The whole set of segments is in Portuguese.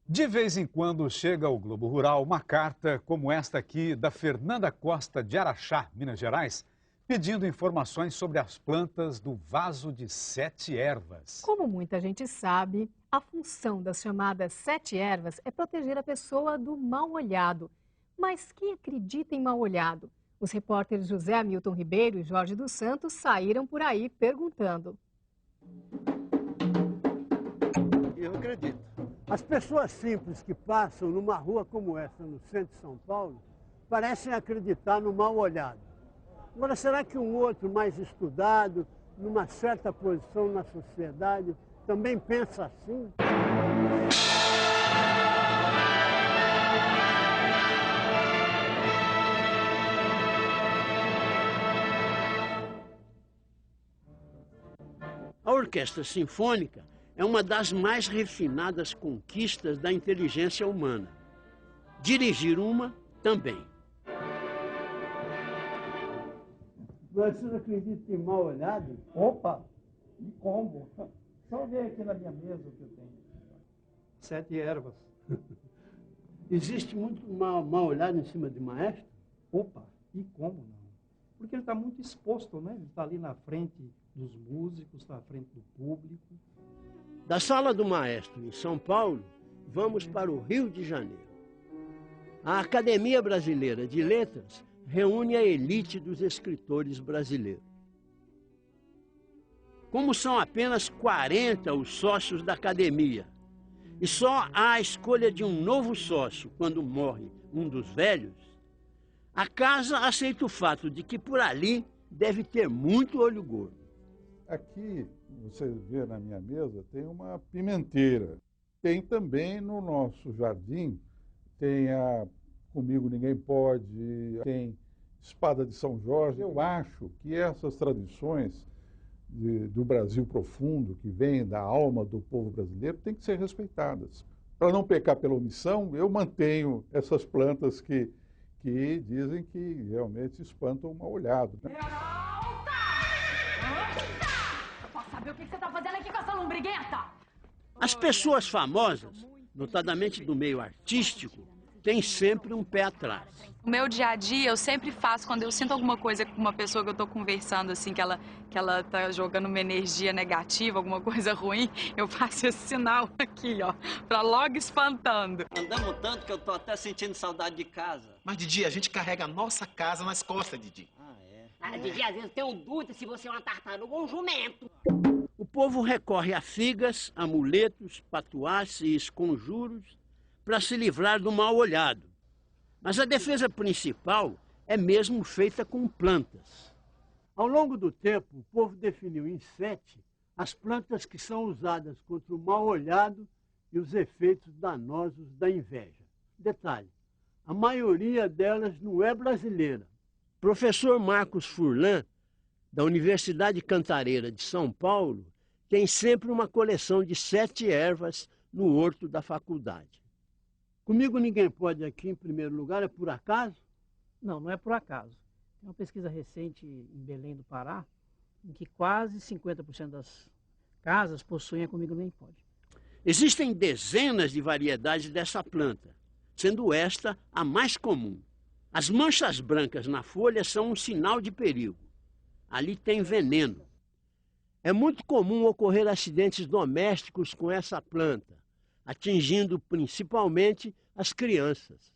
De vez em quando chega ao Globo Rural uma carta como esta aqui da Fernanda Costa de Araxá, Minas Gerais, pedindo informações sobre as plantas do vaso de 7 ervas. Como muita gente sabe, a função das chamadas 7 ervas é proteger a pessoa do mal-olhado. Mas quem acredita em mal-olhado? Os repórteres José Hamilton Ribeiro e Jorge dos Santos saíram por aí perguntando. Eu acredito. As pessoas simples que passam numa rua como essa, no centro de São Paulo, parecem acreditar no mal-olhado. Agora, será que um outro mais estudado, numa certa posição na sociedade, também pensa assim? A orquestra sinfônica é uma das mais refinadas conquistas da inteligência humana. Dirigir uma também. Mas você não acredita em mal-olhado? Opa, e combo. Só ver aqui na minha mesa o que eu tenho. 7 ervas. Existe muito mal-olhado em cima de maestro? Opa, e como não? Porque ele está muito exposto, né? Ele está ali na frente dos músicos, está à frente do público. Da Sala do Maestro, em São Paulo, vamos para o Rio de Janeiro. A Academia Brasileira de Letras reúne a elite dos escritores brasileiros. Como são apenas 40 os sócios da academia, e só há a escolha de um novo sócio quando morre um dos velhos, a casa aceita o fato de que por ali deve ter muito olho gordo. Aqui, você vê na minha mesa, tem uma pimenteira. Tem também no nosso jardim, tem a Comigo Ninguém Pode, tem Espada de São Jorge. Eu acho que essas tradições do Brasil profundo, que vêm da alma do povo brasileiro, têm que ser respeitadas. Para não pecar pela omissão, eu mantenho essas plantas que dizem que realmente espantam o mal-olhado, né? Eu posso saber o que você está fazendo aqui com essa lombriguenta? As pessoas famosas, notadamente do meio artístico, têm sempre um pé atrás. O meu dia a dia eu sempre faço quando eu sinto alguma coisa com uma pessoa que eu tô conversando, assim, que ela tá jogando uma energia negativa, alguma coisa ruim, eu faço esse sinal aqui, ó, pra logo espantando. Andamos tanto que eu tô até sentindo saudade de casa. Mas, Didi, a gente carrega a nossa casa nas costas, Didi. Didi, às vezes eu tenho dúvida se você é uma tartaruga ou um jumento. O povo recorre a figas, amuletos, patuás e esconjuros para se livrar do mal-olhado. Mas a defesa principal é mesmo feita com plantas. Ao longo do tempo, o povo definiu em 7 as plantas que são usadas contra o mal-olhado e os efeitos danosos da inveja. Detalhe, a maioria delas não é brasileira. Professor Marcos Furlan, da Universidade Cantareira de São Paulo, tem sempre uma coleção de 7 ervas no horto da faculdade. Comigo Ninguém Pode aqui, em primeiro lugar, é por acaso? Não, não é por acaso. Tem uma pesquisa recente em Belém do Pará, em que quase 50% das casas possuem a Comigo Ninguém Pode. Existem dezenas de variedades dessa planta, sendo esta a mais comum. As manchas brancas na folha são um sinal de perigo. Ali tem veneno. É muito comum ocorrer acidentes domésticos com essa planta, atingindo principalmente as crianças.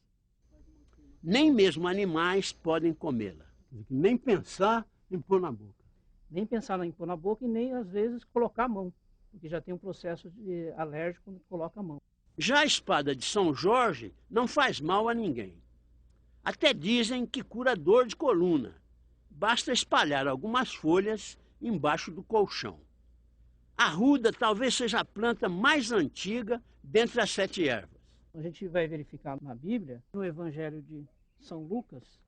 Nem mesmo animais podem comê-la. Nem pensar em pôr na boca. Nem pensar em pôr na boca e nem, às vezes, colocar a mão, porque já tem um processo alérgico quando coloca a mão. Já a espada de São Jorge não faz mal a ninguém. Até dizem que cura dor de coluna. Basta espalhar algumas folhas embaixo do colchão. A arruda talvez seja a planta mais antiga dentre as 7 ervas. A gente vai verificar na Bíblia, no Evangelho de São Lucas,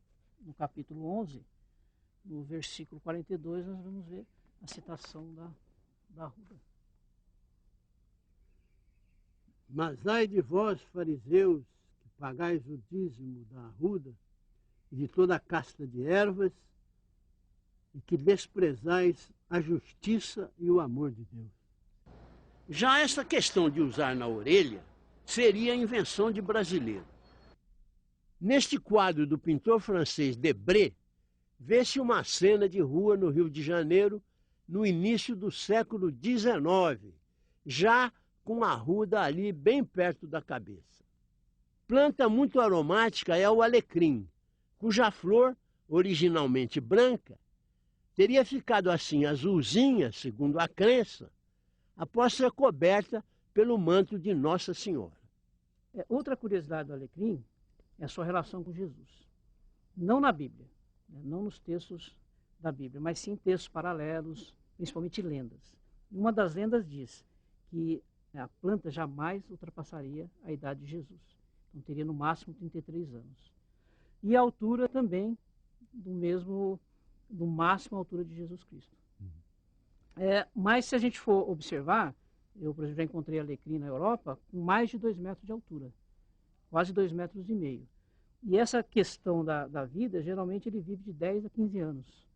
no capítulo 11, no versículo 42, nós vamos ver a citação da arruda. Mas ai de vós, fariseus, que pagais o dízimo da arruda e de toda a casta de ervas, e que desprezais a justiça e o amor de Deus. Já essa questão de usar na orelha seria invenção de brasileiro. Neste quadro do pintor francês Debré, vê-se uma cena de rua no Rio de Janeiro no início do século XIX, já com a arruda ali bem perto da cabeça. Planta muito aromática é o alecrim, cuja flor, originalmente branca, teria ficado assim azulzinha, segundo a crença, após ser coberta pelo manto de Nossa Senhora. Outra curiosidade do alecrim é a sua relação com Jesus. Não na Bíblia, não nos textos da Bíblia, mas sim textos paralelos, principalmente lendas. Uma das lendas diz que a planta jamais ultrapassaria a idade de Jesus. Então teria no máximo 33 anos. E a altura também do máximo altura de Jesus Cristo. Mas se a gente for observar, eu, por exemplo, já encontrei alecrim na Europa com mais de 2 metros de altura, quase 2,5 metros. E essa questão da vida, geralmente ele vive de 10 a 15 anos,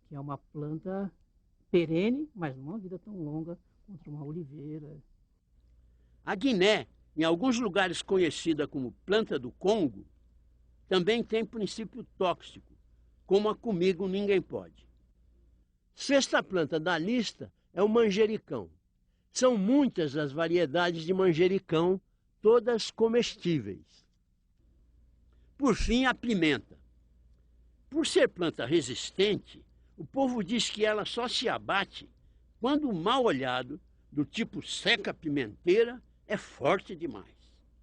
que é uma planta perene, mas não uma vida tão longa quanto uma oliveira. A Guiné, em alguns lugares conhecida como planta do Congo, também tem princípio tóxico, como a Comigo Ninguém Pode. Sexta planta da lista é o manjericão. São muitas as variedades de manjericão, todas comestíveis. Por fim, a pimenta. Por ser planta resistente, o povo diz que ela só se abate quando o mal olhado, do tipo seca-pimenteira, é forte demais.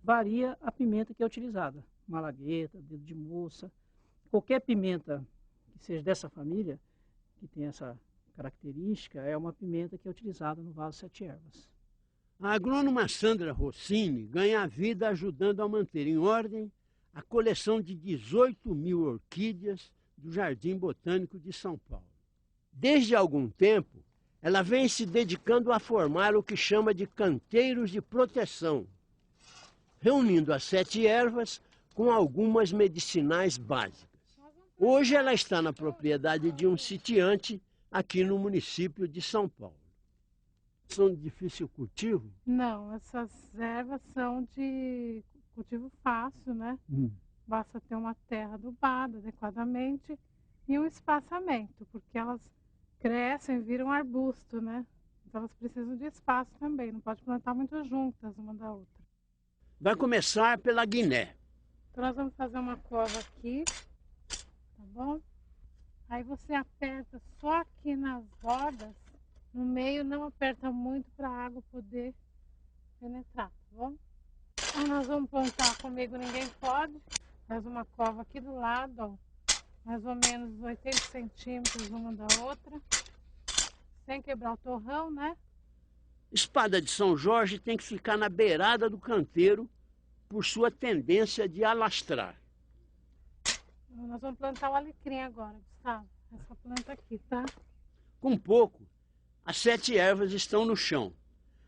Varia a pimenta que é utilizada. Malagueta, dedo de moça. Qualquer pimenta que seja dessa família, que tem essa característica, é uma pimenta que é utilizada no vaso 7 ervas. A agrônoma Sandra Rossini ganha a vida ajudando a manter em ordem a coleção de 18.000 orquídeas do Jardim Botânico de São Paulo. Desde algum tempo, ela vem se dedicando a formar o que chama de canteiros de proteção, reunindo as 7 ervas com algumas medicinais básicas. Hoje ela está na propriedade de um sitiante aqui no município de São Paulo. São de difícil cultivo? Não, essas ervas são de cultivo fácil, né? Basta ter uma terra adubada adequadamente e um espaçamento, porque elas crescem e viram arbusto, né? Então elas precisam de espaço também, não pode plantar muito juntas uma da outra. Vai começar pela Guiné. Então nós vamos fazer uma cova aqui, tá bom? Aí você aperta só aqui nas bordas, no meio não aperta muito para a água poder penetrar, tá bom? Então nós vamos plantar Comigo Ninguém Pode, faz uma cova aqui do lado, ó, mais ou menos 80 centímetros uma da outra, sem quebrar o torrão, né? Espada de São Jorge tem que ficar na beirada do canteiro por sua tendência de alastrar. Nós vamos plantar o alecrim agora, Gustavo. Essa planta aqui, tá? Com pouco, as 7 ervas estão no chão.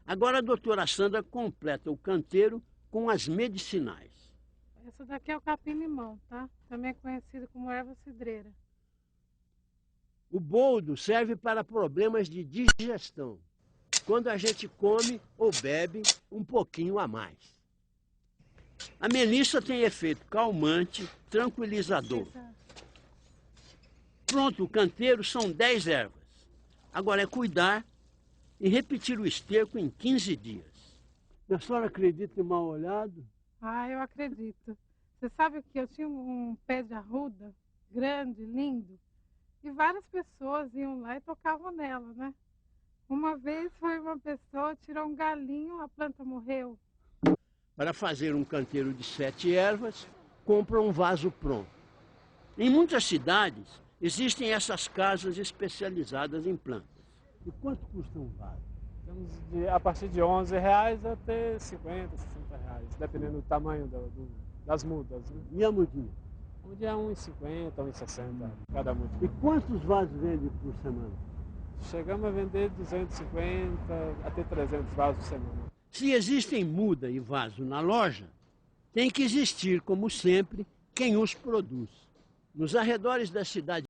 Agora a doutora Sandra completa o canteiro com as medicinais. Essa daqui é o capim-limão, tá? Também é conhecido como erva cidreira. O boldo serve para problemas de digestão, quando a gente come ou bebe um pouquinho a mais. A melissa tem efeito calmante, tranquilizador. Pronto, o canteiro são 10 ervas. Agora é cuidar e repetir o esterco em 15 dias. A senhora acredita em mal olhado? Ah, eu acredito. Você sabe que eu tinha um pé de arruda grande, lindo, e várias pessoas iam lá e tocavam nela, né? Uma vez foi uma pessoa, tirou um galinho, a planta morreu. Para fazer um canteiro de 7 ervas, compra um vaso pronto. Em muitas cidades, existem essas casas especializadas em plantas. E quanto custa um vaso? Temos a partir de R$11 até R$50, R$60, dependendo do tamanho das mudas. Né? E a mudinha? A mudinha é R$1,50, R$1,60 cada mudinha. E quantos vasos vende por semana? Chegamos a vender 250 até 300 vasos por semana. Se existem muda e vaso na loja, tem que existir, como sempre, quem os produz. Nos arredores da cidade